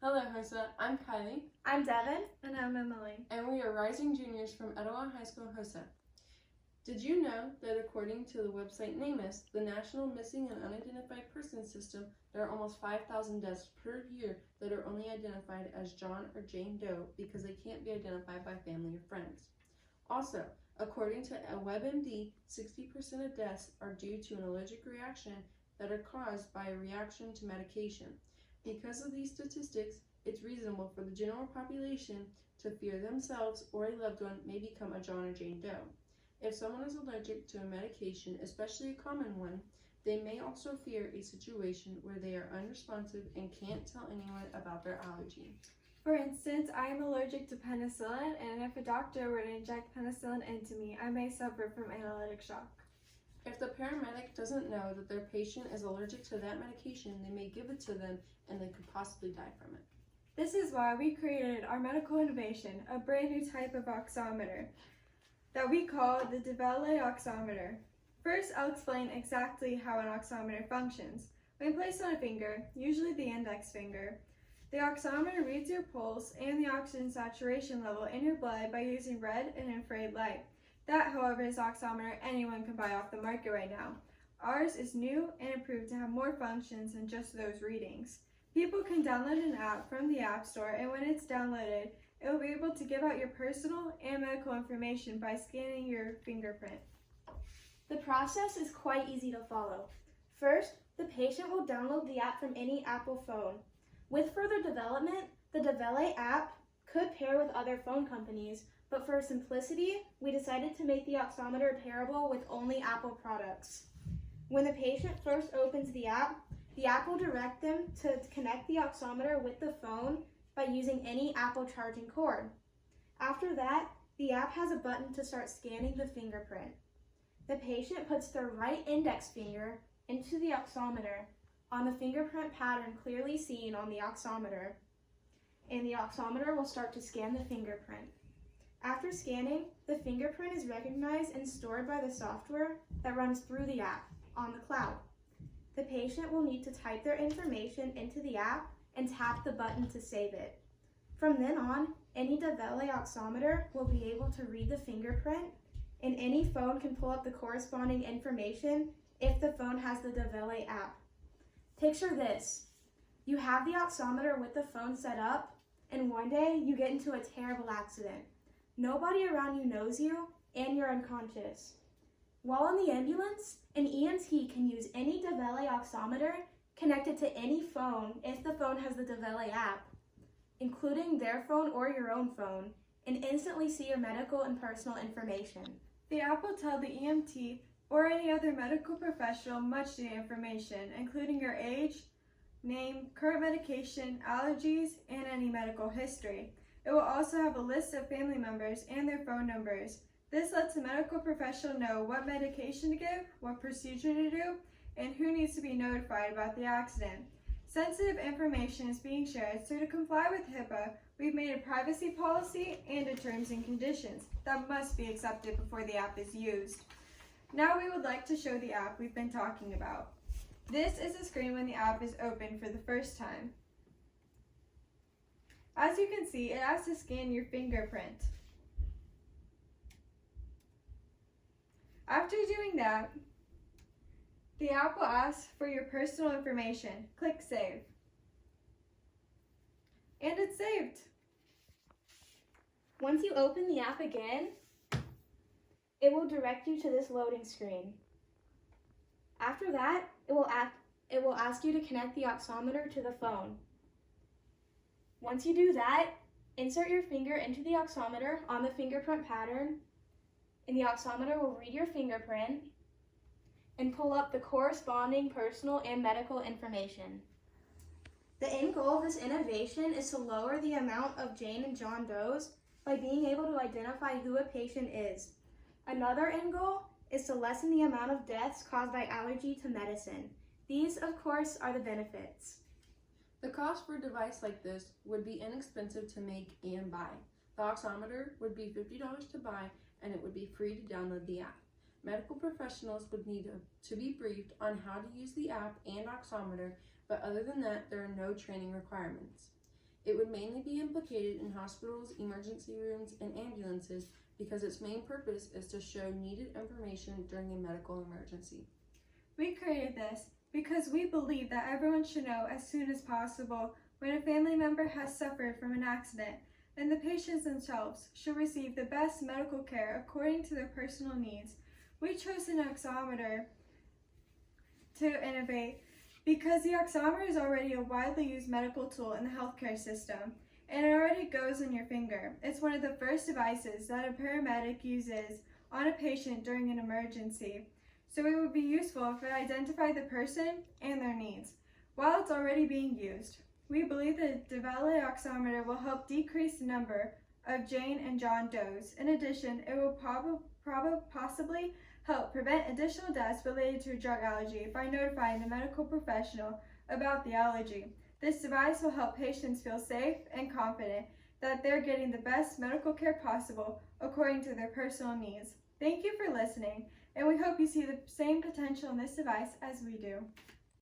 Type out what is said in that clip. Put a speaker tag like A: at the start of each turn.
A: Hello, HOSA. I'm Kylie.
B: I'm Devin. And I'm Emily.
A: And we are rising juniors from Etowah High School HOSA. Did you know that according to the website NamUs, the National Missing and Unidentified Persons System, there are almost 5,000 deaths per year that are only identified as John or Jane Doe because they can't be identified by family or friends. Also, according to a WebMD, 60% of deaths are due to an allergic reaction that are caused by a reaction to medication. Because of these statistics, it's reasonable for the general population to fear themselves or a loved one may become a John or Jane Doe. If someone is allergic to a medication, especially a common one, they may also fear a situation where they are unresponsive and can't tell anyone about their allergy.
B: For instance, I am allergic to penicillin, and if a doctor were to inject penicillin into me, I may suffer from analytic shock.
A: If the paramedic doesn't know that their patient is allergic to that medication, they may give it to them and they could possibly die from it.
B: This is why we created our medical innovation, a brand new type of oximeter that we call the DeVelay oximeter. First, I'll explain exactly how an oximeter functions. When placed on a finger, usually the index finger, the oximeter reads your pulse and the oxygen saturation level in your blood by using red and infrared light. That, however, is oximeter anyone can buy off the market right now. Ours is new and improved to have more functions than just those readings. People can download an app from the App Store, and when it's downloaded, it will be able to give out your personal and medical information by scanning your fingerprint.
C: The process is quite easy to follow. First, the patient will download the app from any Apple phone. With further development, the DeVelay app could pair with other phone companies, but for simplicity, we decided to make the oximeter pairable with only Apple products. When the patient first opens the app will direct them to connect the oximeter with the phone by using any Apple charging cord. After that, the app has a button to start scanning the fingerprint. The patient puts their right index finger into the oximeter on the fingerprint pattern clearly seen on the oximeter, and the oximeter will start to scan the fingerprint. After scanning, the fingerprint is recognized and stored by the software that runs through the app on the cloud. The patient will need to type their information into the app and tap the button to save it. From then on, any DeVelay oximeter will be able to read the fingerprint, and any phone can pull up the corresponding information if the phone has the DeVelay app. Picture this. You have the oximeter with the phone set up, and one day you get into a terrible accident. Nobody around you knows you, and you're unconscious. While in the ambulance, an EMT can use any DeVelay oximeter connected to any phone if the phone has the DeVelay app, including their phone or your own phone, and instantly see your medical and personal information.
B: The app will tell the EMT or any other medical professional much needed information, including your age, name, current medication, allergies, and any medical history. It will also have a list of family members and their phone numbers. This lets the medical professional know what medication to give, what procedure to do, and who needs to be notified about the accident. Sensitive information is being shared, so to comply with HIPAA, we've made a privacy policy and a terms and conditions that must be accepted before the app is used. Now we would like to show the app we've been talking about. This is the screen when the app is open for the first time. As you can see, it asks to scan your fingerprint. After doing that, the app will ask for your personal information. Click Save. And it's saved.
C: Once you open the app again, it will direct you to this loading screen. After that, it will ask you to connect the oximeter to the phone. Once you do that, insert your finger into the oximeter on the fingerprint pattern, and the oximeter will read your fingerprint and pull up the corresponding personal and medical information. The end goal of this innovation is to lower the amount of Jane and John Does by being able to identify who a patient is. Another end goal is to lessen the amount of deaths caused by allergy to medicine. These, of course, are the benefits.
A: The cost for a device like this would be inexpensive to make and buy. The oximeter would be $50 to buy, and it would be free to download the app. Medical professionals would need to be briefed on how to use the app and oximeter, but other than that, there are no training requirements. It would mainly be implicated in hospitals, emergency rooms, and ambulances because its main purpose is to show needed information during a medical emergency.
B: We created this because we believe that everyone should know as soon as possible when a family member has suffered from an accident, and the patients themselves should receive the best medical care according to their personal needs. We chose an oximeter to innovate because the oximeter is already a widely used medical tool in the healthcare system, and it already goes on your finger. It's one of the first devices that a paramedic uses on a patient during an emergency, so it would be useful if it identified the person and their needs. While it's already being used, we believe that the DeValet oximeter will help decrease the number of Jane and John Does. In addition, it will possibly help prevent additional deaths related to a drug allergy by notifying the medical professional about the allergy. This device will help patients feel safe and confident that they're getting the best medical care possible according to their personal needs. Thank you for listening, and we hope you see the same potential in this device as we do.